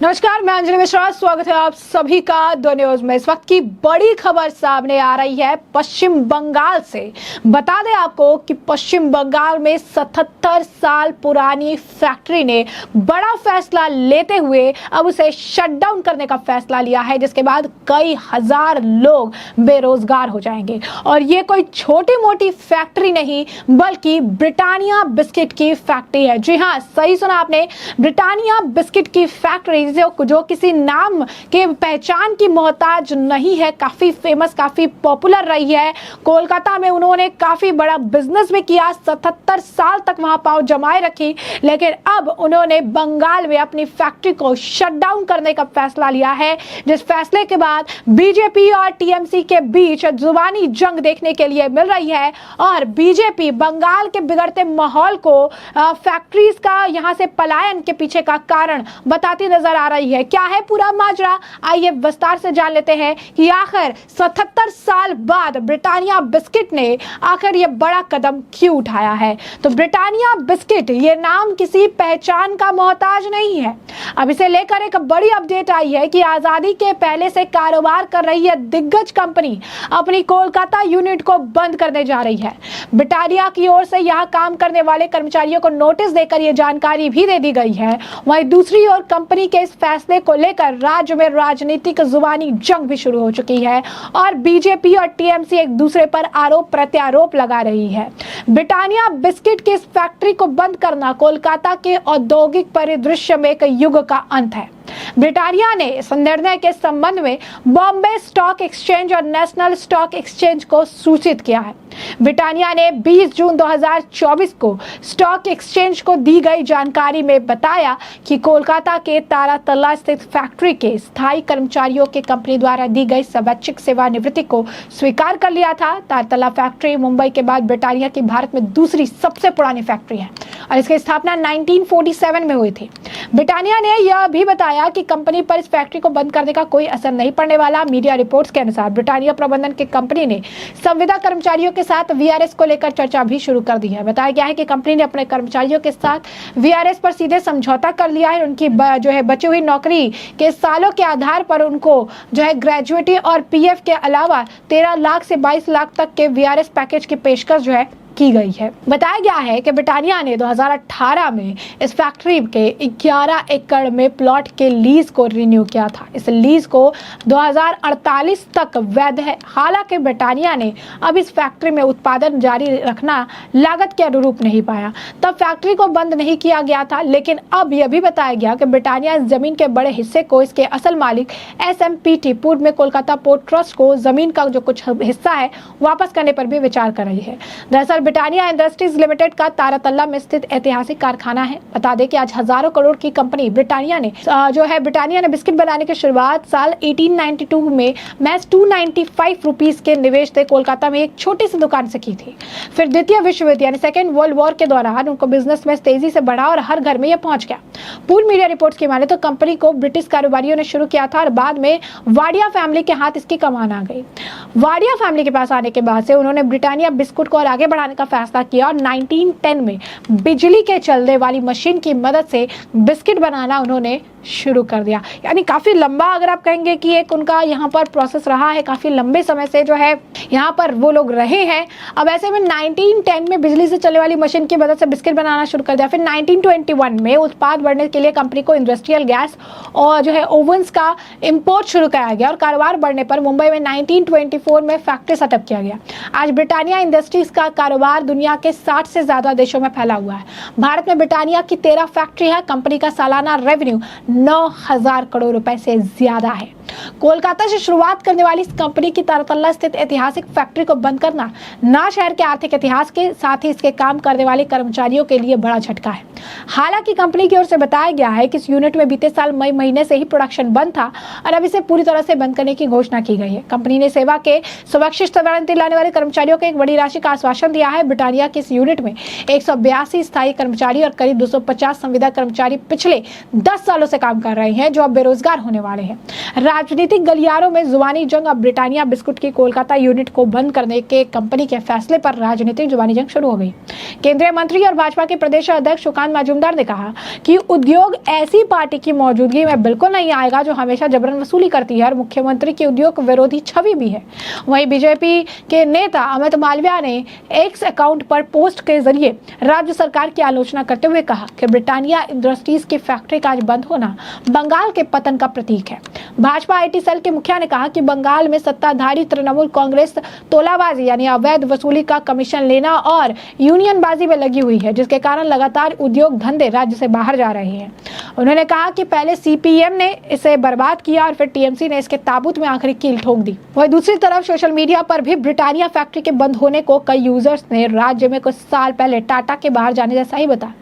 नमस्कार, मैं अंजलि मिश्रा। स्वागत है आप सभी का द न्यूज में। इस वक्त की बड़ी खबर सामने आ रही है पश्चिम बंगाल से। बता दें आपको कि पश्चिम बंगाल में 77 साल पुरानी फैक्ट्री ने बड़ा फैसला लेते हुए अब उसे शट डाउन करने का फैसला लिया है, जिसके बाद कई हजार लोग बेरोजगार हो जाएंगे। और ये कोई छोटी मोटी फैक्ट्री नहीं, बल्कि ब्रिटानिया बिस्किट की फैक्ट्री है। जी हाँ, सही सुना आपने, ब्रिटानिया बिस्किट की फैक्ट्री जो किसी नाम के पहचान की मोहताज नहीं है, काफी फेमस, काफी पॉपुलर रही है। कोलकाता में उन्होंने काफी बड़ा बिजनेस भी किया, 77 साल तक वहां पांव जमाए रखी। लेकिन अब उन्होंने बंगाल में अपनी फैक्ट्री को शट डाउन करने का फैसला लिया है, जिस फैसले के बाद बीजेपी और टीएमसी के बीच जुबानी जंग देखने के लिए मिल रही है। और बीजेपी बंगाल के बिगड़ते माहौल को फैक्ट्रीज का यहां से पलायन के पीछे का कारण बताती नजर आ रही है। क्या है पूरा माजरा, आइए विस्तार से जान लेते हैं कि आखिर 77 साल बाद ब्रिटानिया बिस्किट ने आखिर ये बड़ा कदम क्यों उठाया है। तो ब्रिटानिया बिस्किट ये नाम किसी पहचान का मोहताज नहीं है। अब इसे लेकर एक बड़ी अपडेट आई है कि आजादी के पहले से कारोबार कर रही है दिग्गज कंपनी अपनी कोलकाता यूनिट को बंद करने जा रही है। ब्रिटानिया की ओर से यहां काम करने वाले कर्मचारियों को नोटिस देकर यह जानकारी भी दे दी गई है। वहीं दूसरी ओर कंपनी के इस फैसले को लेकर राज्य में राजनीतिक जुबानी जंग भी शुरू हो चुकी है और बीजेपी और टीएमसी एक दूसरे पर आरोप प्रत्यारोप लगा रही है। ब्रिटानिया बिस्किट की इस फैक्ट्री को बंद करना कोलकाता के औद्योगिक परिदृश्य में एक युग का अंत है। ब्रिटानिया ने इस निर्णय के संबंध में बॉम्बे स्टॉक एक्सचेंज और नेशनल स्टॉक एक्सचेंज को सूचित किया है। ब्रिटानिया ने 20 जून 2024 को स्टॉक एक्सचेंज को दी गई जानकारी में बताया कि कोलकाता के तारातल्ला स्थित फैक्ट्री के स्थायी कर्मचारियों के कंपनी द्वारा दी गई स्वैच्छिक सेवानिवृत्ति को स्वीकार कर लिया था। तारातल्ला फैक्ट्री मुंबई के बाद ब्रिटानिया की भारत में दूसरी सबसे पुरानी फैक्ट्री है और इसकी स्थापना 1947 में हुई थी। ब्रिटानिया ने यह भी बताया कि कंपनी पर इस फैक्ट्री को बंद करने का कोई असर नहीं पड़ने वाला। मीडिया रिपोर्ट्स के अनुसार ब्रिटानिया प्रबंधन की कंपनी ने संविदा कर्मचारियों के साथ वीआरएस को लेकर चर्चा भी शुरू कर दी है। बताया गया है कि कंपनी ने अपने कर्मचारियों के साथ वीआरएस पर सीधे समझौता कर लिया है। उनकी बची हुई नौकरी के सालों के आधार पर उनको ग्रेजुएटी और पीएफ के अलावा 13 लाख से 22 लाख तक के वीआरएस पैकेज की पेशकश की गई है। बताया गया है कि ब्रिटानिया ने 2018 में इस फैक्ट्री के 11 एकड़ में प्लॉट के लीज को रिन्यू किया था। इस लीज को 2048 तक वैध है। हालांकि ब्रिटानिया ने अब इस फैक्ट्री में उत्पादन जारी रखना लागत के अनुरूप नहीं पाया, तब फैक्ट्री को बंद नहीं किया गया था। लेकिन अब यह भी बताया गया कि ब्रिटानिया इस जमीन के बड़े हिस्से को इसके असल मालिक एसएमपीटी पूर्व में कोलकाता पोर्ट ट्रस्ट को जमीन का जो कुछ हिस्सा है वापस करने पर भी विचार कर रही है। दरअसल ब्रिटानिया इंडस्ट्रीज लिमिटेड का तारातल्ला में स्थित ऐतिहासिक कारखाना है। बता दें कि आज हजारों करोड़ की कंपनी ब्रिटानिया ने बिस्किट बनाने की शुरुआत साल 1892 में महज 295 रुपीस के निवेश से कोलकाता में एक छोटी सी दुकान से की थी। फिर द्वितीय विश्व युद्ध यानी सेकेंड वर्ल्ड वॉर के दौरान उनको बिजनेस में तेजी से बढ़ा और हर घर में यह पहुंच गया। पूर्व मीडिया रिपोर्ट्स की माने तो कंपनी को ब्रिटिश कारोबारियों ने शुरू किया था और बाद में वाडिया फैमिली के हाथ इसकी कमान आ गई। वाडिया फैमिली के पास आने के बाद से उन्होंने ब्रिटानिया बिस्कुट को और आगे बढ़ाने का फैसला किया और 1910 में बिजली के चलने वाली मशीन की मदद से बिस्किट बनाना उन्होंने शुरू कर दिया। यानी काफी लंबा, अगर आप कहेंगे कि एक उनका यहाँ पर प्रोसेस रहा है, काफी लंबे समय से यहाँ पर वो लोग रहे हैं। अब ऐसे में 1910 में बिजली से चलने वाली मशीन की मदद से बिस्किट बनाना शुरू कर दिया। फिर 1921 में उत्पाद बढ़ने के लिए कंपनी को इंडस्ट्रियल गैस और ओवंस का इंपोर्ट शुरू कराया गया और कारोबार बढ़ने पर मुंबई में 1924 में फैक्ट्री सेटअप किया गया। आज ब्रिटानिया इंडस्ट्रीज का कारोबार दुनिया के 60 से ज्यादा देशों में फैला हुआ है। भारत में ब्रिटानिया की 13 फैक्ट्री है। कंपनी का सालाना रेवेन्यू 9,000 करोड़ रुपए से ज्यादा है। कोलकाता से शुरुआत करने वाली इस कंपनी की तारातल्ला स्थित ऐतिहासिक फैक्ट्री को बंद करना ना शहर के आर्थिक इतिहास के साथ ही इसके काम करने वाले कर्मचारियों के लिए बड़ा झटका है। हालांकि कंपनी की ओर से बताया गया है कि इस यूनिट में बीते साल मई महीने से ही प्रोडक्शन बंद था और अब इसे पूरी तरह से बंद करने की घोषणा की गई है। कंपनी ने सेवा के स्वैच्छिक सेवानिवृत्ति लाने वाले कर्मचारियों को एक बड़ी राशि का आश्वासन दिया है। ब्रिटानिया की इस यूनिट में 182 स्थायी कर्मचारी और करीब 250 संविदा कर्मचारी पिछले 10 सालों से काम कर रहे हैं, जो अब बेरोजगार होने वाले हैं। राजनीति राजनीतिक गलियारों में जुबानी जंग। अब ब्रिटानिया बिस्कुट की कोलकाता यूनिट को बंद करने के कंपनी के फैसले पर राजनीतिक जुबानी जंग शुरू हो गई। केंद्रीय मंत्री और भाजपा के प्रदेश अध्यक्ष सुकांत मजूमदार ने कहा कि उद्योग ऐसी पार्टी की मौजूदगी में बिल्कुल नहीं आएगा जो हमेशा जबरन वसूली करती है और मुख्यमंत्री की उद्योग विरोधी छवि भी है। वहीं बीजेपी के नेता अमित मालविया ने एक्स अकाउंट पर पोस्ट के जरिए राज्य सरकार की आलोचना करते हुए कहा कि ब्रिटानिया इंडस्ट्रीज की फैक्ट्री का आज बंद होना बंगाल के पतन का प्रतीक है। भाजपा आईटी सेल के मुखिया ने कहा कि बंगाल में सत्ताधारी तृणमूल कांग्रेस तोलाबाजी यानी अवैध वसूली का कमीशन लेना और यूनियनबाजी में लगी हुई है, जिसके कारण लगातार उद्योग धंधे राज्य से बाहर जा रहे हैं। उन्होंने कहा कि पहले सीपीएम ने इसे बर्बाद किया और फिर टीएमसी ने इसके ताबूत में आखिरी कील ठोक दी। वहीं दूसरी तरफ सोशल मीडिया पर भी ब्रिटानिया फैक्ट्री के बंद होने को कई यूजर्स ने राज्य में कुछ साल पहले टाटा के बाहर जाने जैसा ही बताया।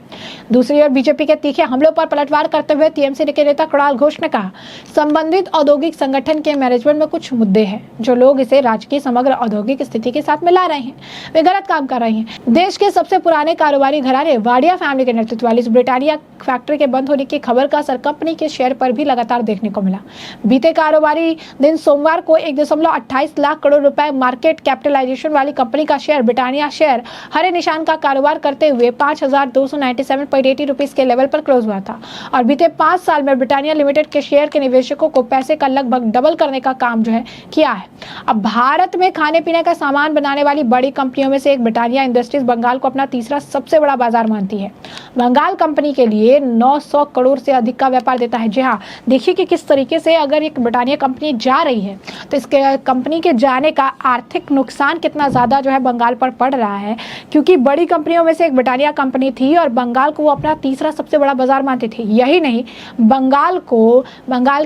दूसरी ओर बीजेपी के तीखे हमलों पर पलटवार करते हुए टीएमसी के नेता कुणाल घोष ने कहा, संबंधित औद्योगिक संगठन के मैनेजमेंट में कुछ मुद्दे हैं। जो लोग इसे राज्य की समग्र औद्योगिक स्थिति के साथ मिला रहे हैं, वे गलत काम कर रहे हैं। देश के सबसे पुराने कारोबारी घराने वाडिया फैमिली के नेतृत्व वाली इस ब्रिटानिया फैक्ट्री के बंद होने की खबर का असर कंपनी के शेयर पर भी लगातार देखने को मिला। बीते कारोबारी दिन सोमवार को 1.28 लाख करोड़ रुपए मार्केट कैपिटलाइजेशन वाली कंपनी का शेयर ब्रिटानिया शेयर हरे निशान का कारोबार करते हुए 5,297.80 रुपीस के लेवल पर क्लोज हुआ था और बीते 5 साल में ब्रिटानिया लिमिटेड के शेयर के निवेशकों को पैसे का लगभग डबल करने का काम जो है किया है। अब भारत में खाने पीने का सामान बनाने वाली बड़ी कंपनियों में से एक ब्रिटानिया इंडस्ट्रीज बंगाल को अपना तीसरा सबसे बड़ा बाजार मानती है। बंगाल कंपनी के लिए 900 करोड़ से अधिक का व्यापार देता है। जी हाँ, देखिए कि किस तरीके से अगर एक ब्रिटानिया कंपनी जा रही है तो इसके कंपनी के जाने का आर्थिक नुकसान कितना ज्यादा जो है बंगाल पर पड़ रहा है, क्योंकि बड़ी कंपनियों में से एक ब्रिटानिया कंपनी थी और बंगाल को वो अपना तीसरा सबसे बड़ा बाजार मानती थी। यही नहीं, बंगाल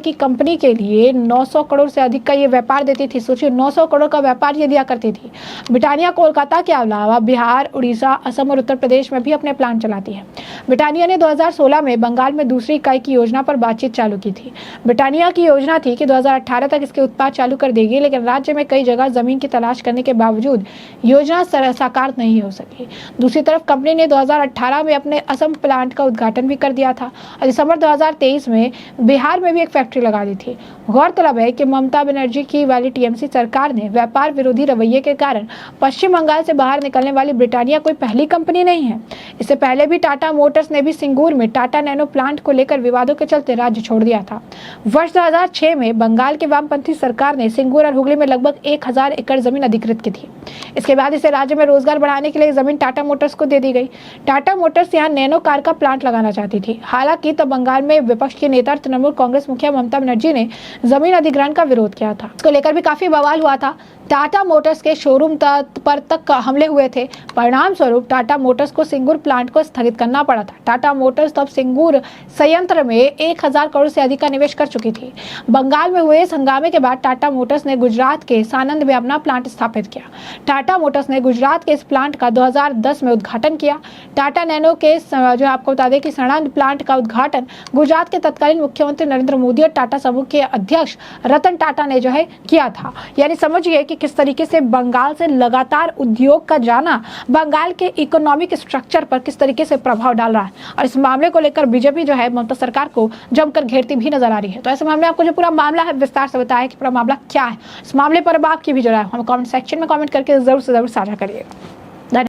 की कंपनी के लिए 900 करोड़ से अधिक का ये व्यापार देती थी। सोचिए, 900 करोड़ का व्यापार ये दिया करती थी। ब्रिटानिया कोलकाता के अलावा बिहार, उड़ीसा, असम और उत्तर प्रदेश में भी अपने प्लांट चलाती है। ब्रिटानिया ने 2016 में बंगाल में दूसरी इकाई की योजना पर बातचीत चालू की थी। ब्रिटानिया की योजना थी कि 2018 तक इसके उत्पाद चालू कर देगी, लेकिन राज्य में कई जगह जमीन की तलाश करने के बावजूद योजना साकार नहीं हो सकी। दूसरी तरफ कंपनी ने 2018 में अपने असम प्लांट का उद्घाटन भी कर दिया था और दिसंबर 2023 में बिहार में भी एक फैक्ट्री लगा दी थी। गौरतलब है कि ममता बनर्जी की वाली टीएमसी सरकार ने व्यापार विरोधी रवैये के कारण पश्चिम बंगाल से बाहर निकलने वाली ब्रिटानिया कोई पहली कंपनी नहीं है। इससे पहले भी टाटा मोटर्स ने भी सिंगूर में टाटा नैनो प्लांट को लेकर विवादों के चलते राज्य छोड़ दिया था। वर्ष 2006 में बंगाल की वामपंथी सरकार ने सिंगूर और हुगली में लगभग 1000 एकड़ जमीन अधिकृत की थी। इसके बाद इसे राज्य में रोजगार बढ़ाने के लिए जमीन टाटा मोटर्स को दे दी गई। टाटा मोटर्स यहाँ नैनो कार का प्लांट लगाना चाहती थी। हालांकि तब बंगाल में विपक्ष के नेता तृणमूल कांग्रेस मुखिया ममता बनर्जी ने जमीन अधिग्रहण का विरोध किया था। इसको लेकर भी काफी बवाल हुआ था। टाटा मोटर्स के शोरूम पर तक हमले हुए थे। परिणाम स्वरूप टाटा मोटर्स को सिंगूर प्लांट को स्थगित करना पड़ा था। टाटा मोटर्स तब सिंगूर संयंत्र में 1000 करोड़ से अधिक का निवेश कर चुकी थी। बंगाल में हुए इस हंगामे के बाद टाटा मोटर्स ने गुजरात के सानंद में अपना प्लांट स्थापित किया। टाटा मोटर्स ने गुजरात के इस प्लांट का 2010 में उद्घाटन किया। टाटा नैनो के जो आपको बता दें कि सानंद प्लांट का उद्घाटन गुजरात के तत्कालीन मुख्यमंत्री नरेंद्र मोदी और टाटा समूह के अध्यक्ष रतन टाटा ने जो है किया था। यानी समझिए कि किस तरीके से बंगाल से लगातार उद्योग का जाना बंगाल के इकोनॉमिक स्ट्रक्चर पर किस तरीके से प्रभाव डाल रहा है और इस मामले को लेकर बीजेपी जो है ममता सरकार को जमकर घेरती भी नजर आ रही है। तो ऐसे मामले आपको जो पूरा मामला है विस्तार से बताया कि पूरा मामला क्या है। इस मामले पर आपकी भी जो है हमें कमेंट सेक्शन में कमेंट करके जरूर से जरूर साझा करिएगा।